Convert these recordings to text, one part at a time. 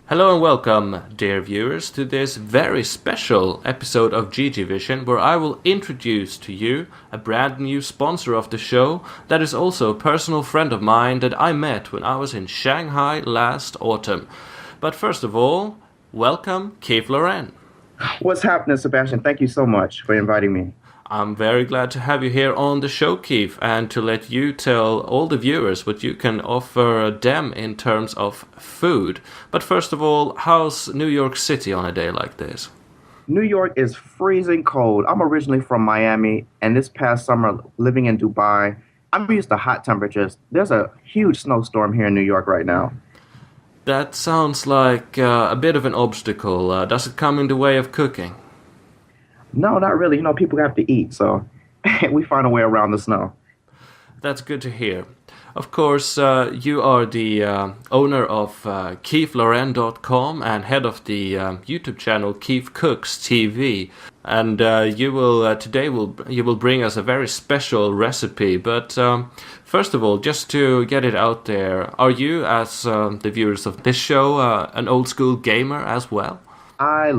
Hello and welcome, dear viewers, to this very special episode of GGvision, where I will introduce to you a brand new sponsor of the show that is also a personal friend of mine that I met when I was in Shanghai last autumn. But first of all, welcome, Lorren. What's happening, Sebastian? Thank you so much for inviting me. I'm very glad to have you here on the show, Keith, and to let you tell all the viewers what you can offer them in terms of food. But first of all, how's New York City on a day like this? New York is freezing cold. I'm originally from Miami, and this past summer, living in Dubai, I'm used to hot temperatures. There's a huge snowstorm here in New York right now. That sounds like a bit of an obstacle. Does it come in the way of cooking? No, not really. People have to eat, so we find a way around the snow. That's good to hear. Of course, you are the owner of KeithLorren.com and head of the YouTube channel Keith Cooks TV. And you will bring us a very special recipe. But first of all, just to get it out there, are you, as the viewers of this show, an old school gamer as well? I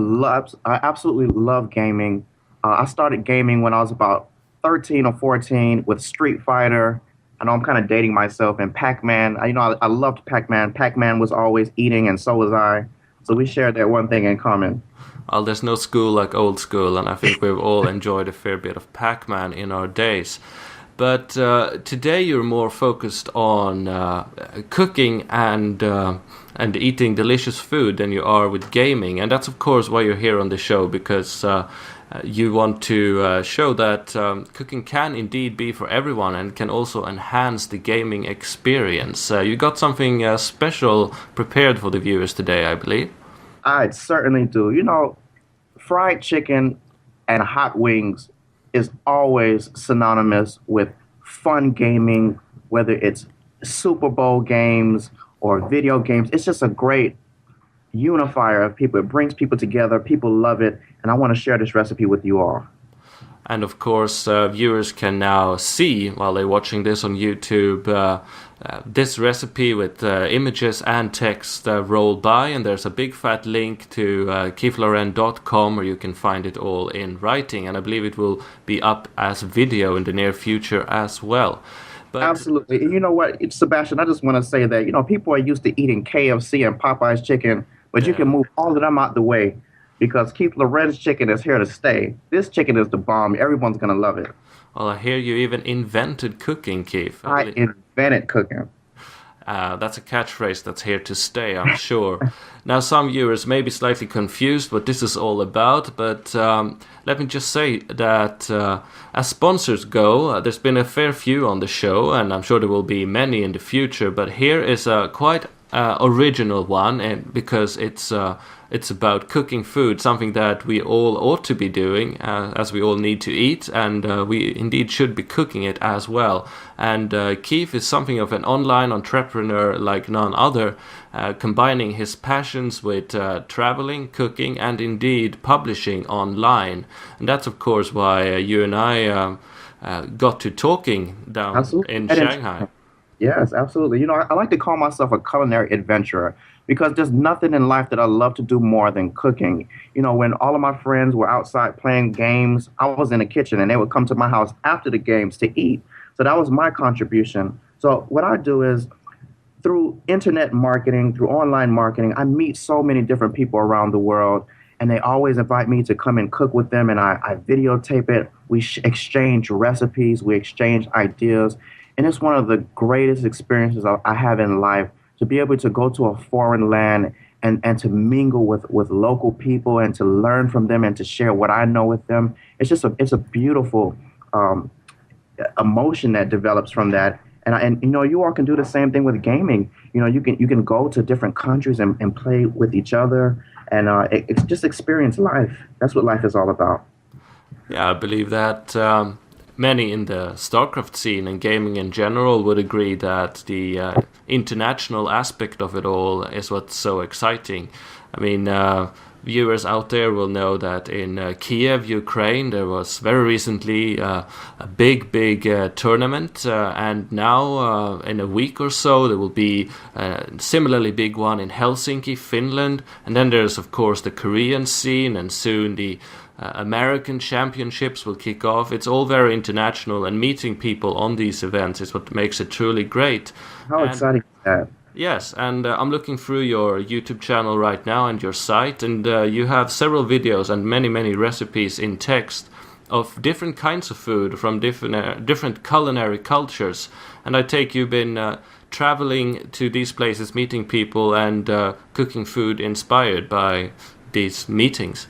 absolutely love gaming. I started gaming when I was about 13 or 14 with Street Fighter. I know I'm kind of dating myself, and Pac-Man. I loved Pac-Man. Pac-Man was always eating, and so was I. So we shared that one thing in common. Well, there's no school like old school, and I think we've all enjoyed a fair bit of Pac-Man in our days. But today you're more focused on cooking and eating delicious food than you are with gaming. And that's, of course, why you're here on the show, because you want to show that cooking can indeed be for everyone and can also enhance the gaming experience. You got something special prepared for the viewers today, I believe. I certainly do. Fried chicken and hot wings is always synonymous with fun gaming, whether it's Super Bowl games or video games. It's just a great unifier of people. It brings people together. People love it. And I want to share this recipe with you all. And of course, viewers can now see, while they're watching this on YouTube, this recipe with images and text rolled by, and there's a big fat link to KeithLorren.com where you can find it all in writing, and I believe it will be up as video in the near future as well. But absolutely. And you know what, Sebastian, I just want to say that, people are used to eating KFC and Popeye's chicken, but you can move all of them out the way, because Keith Lorren's chicken is here to stay. This chicken is the bomb. Everyone's going to love it. Well, I hear you even invented cooking, Keith. I invented cooking. That's a catchphrase that's here to stay, I'm sure. Now, some viewers may be slightly confused what this is all about, but let me just say that as sponsors go, there's been a fair few on the show, and I'm sure there will be many in the future, but here is a quite original one, and because it's about cooking food, something that we all ought to be doing, as we all need to eat, and we indeed should be cooking it as well. And Keith is something of an online entrepreneur like none other, combining his passions with traveling, cooking, and indeed publishing online. And that's, of course, why you and I got to talking down in Shanghai. Yes, absolutely. I like to call myself a culinary adventurer, because there's nothing in life that I love to do more than cooking. When all of my friends were outside playing games, I was in the kitchen, and they would come to my house after the games to eat. So that was my contribution. So what I do is, through internet marketing, through online marketing, I meet so many different people around the world, and they always invite me to come and cook with them, and I videotape it. We exchange recipes, we exchange ideas, and it's one of the greatest experiences I have in life, to be able to go to a foreign land and to mingle with local people and to learn from them and to share what I know with them. It's a beautiful emotion that develops from that. And you all can do the same thing with gaming. You can go to different countries and play with each other, and it's just experience life. That's what life is all about. Yeah, I believe that many in the StarCraft scene and gaming in general would agree that the international aspect of it all is what's so exciting. I mean, viewers out there will know that in Kiev, Ukraine, there was very recently a big tournament, and now in a week or so there will be a similarly big one in Helsinki, Finland, and then there's of course the Korean scene, and soon the American championships will kick off. It's all very international, and meeting people on these events is what makes it truly great. How exciting is that? Yes, and I'm looking through your YouTube channel right now and your site, and you have several videos and many recipes in text of different kinds of food from different culinary cultures. And I take you've been traveling to these places, meeting people, and cooking food inspired by these meetings.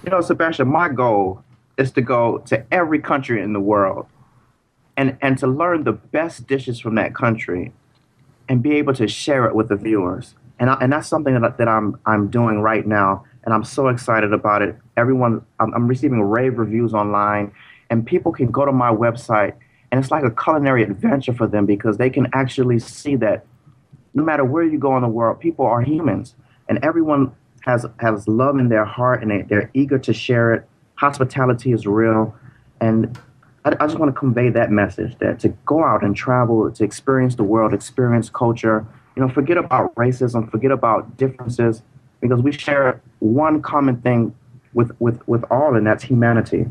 You know, Sebastian, my goal is to go to every country in the world and to learn the best dishes from that country and be able to share it with the viewers. And that's something that I'm doing right now, and I'm so excited about it. I'm receiving rave reviews online, and people can go to my website, and it's like a culinary adventure for them because they can actually see that no matter where you go in the world, people are humans, and everyone has love in their heart, and they're eager to share it. Hospitality is real, and I just want to convey that message, that to go out and travel, to experience the world, experience culture, forget about racism, forget about differences, because we share one common thing with all, and that's humanity.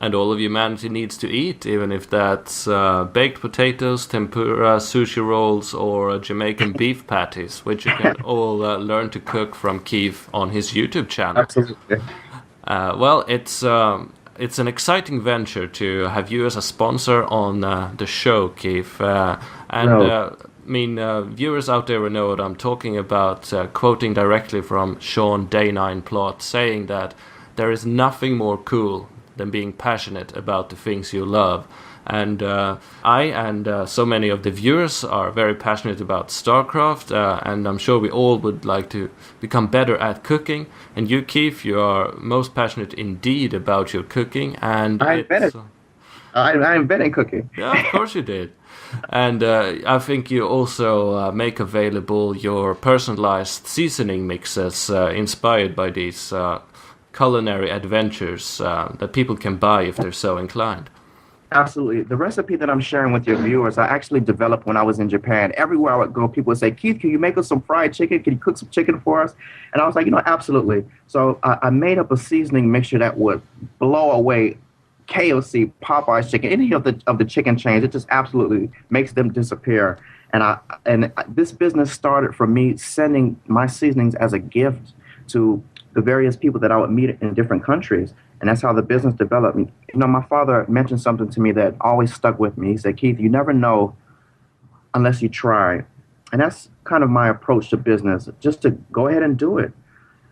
And all of humanity needs to eat, even if that's baked potatoes, tempura, sushi rolls, or Jamaican beef patties, which you can all learn to cook from Keith on his YouTube channel. Absolutely. Well, it's an exciting venture to have you as a sponsor on the show, Keith. Viewers out there will know what I'm talking about, quoting directly from Sean Day9 Plot, saying that there is nothing more cool than being passionate about the things you love. And I and so many of the viewers are very passionate about StarCraft, and I'm sure we all would like to become better at cooking. And you, Keith, you are most passionate indeed about your cooking. And I invented cooking. Yeah, of course you did. And I think you also make available your personalized seasoning mixes inspired by these culinary adventures that people can buy if they're so inclined. Absolutely. The recipe that I'm sharing with your viewers, I actually developed when I was in Japan. Everywhere I would go, people would say, Keith, can you make us some fried chicken? Can you cook some chicken for us? And I was like, absolutely. So I made up a seasoning mixture that would blow away KFC, Popeye's chicken, any of the chicken chains. It just absolutely makes them disappear. And this business started from me sending my seasonings as a gift to the various people that I would meet in different countries. And that's how the business developed. My father mentioned something to me that always stuck with me. He said, Keith, you never know unless you try. And that's kind of my approach to business, just to go ahead and do it.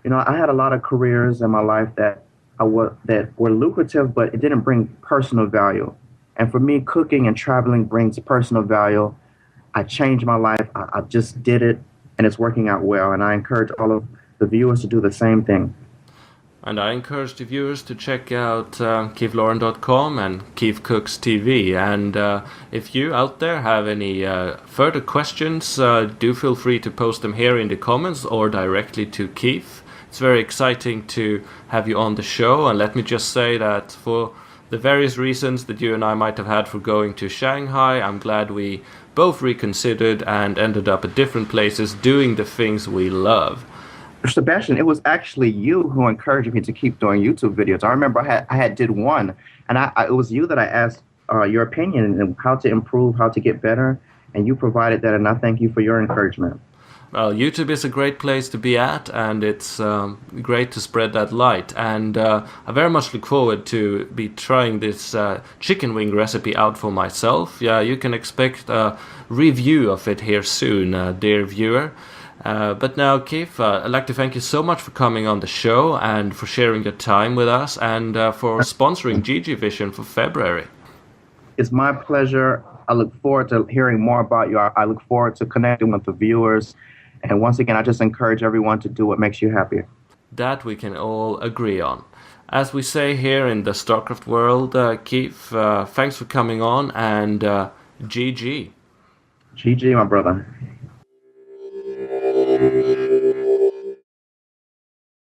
I had a lot of careers in my life that were lucrative, but it didn't bring personal value. And for me, cooking and traveling brings personal value. I changed my life. I just did it, and it's working out well. And I encourage all of the viewers to do the same thing. And I encourage the viewers to check out KeithLorren.com and Keith Cooks TV. And if you out there have any further questions, do feel free to post them here in the comments or directly to Keith. It's very exciting to have you on the show. And let me just say that for the various reasons that you and I might have had for going to Shanghai, I'm glad we both reconsidered and ended up at different places doing the things we love. Sebastian, it was actually you who encouraged me to keep doing YouTube videos. I remember I had did one, and it was you that I asked your opinion and how to improve, how to get better, and you provided that, and I thank you for your encouragement. Well, YouTube is a great place to be at, and it's great to spread that light. And I very much look forward to be trying this chicken wing recipe out for myself. Yeah, you can expect a review of it here soon, dear viewer. But now, Keith, I'd like to thank you so much for coming on the show and for sharing your time with us and for sponsoring GGvision for February. It's my pleasure. I look forward to hearing more about you. I look forward to connecting with the viewers. And once again, I just encourage everyone to do what makes you happy. That we can all agree on. As we say here in the StarCraft world, Keith, thanks for coming on, and GG. GG, my brother.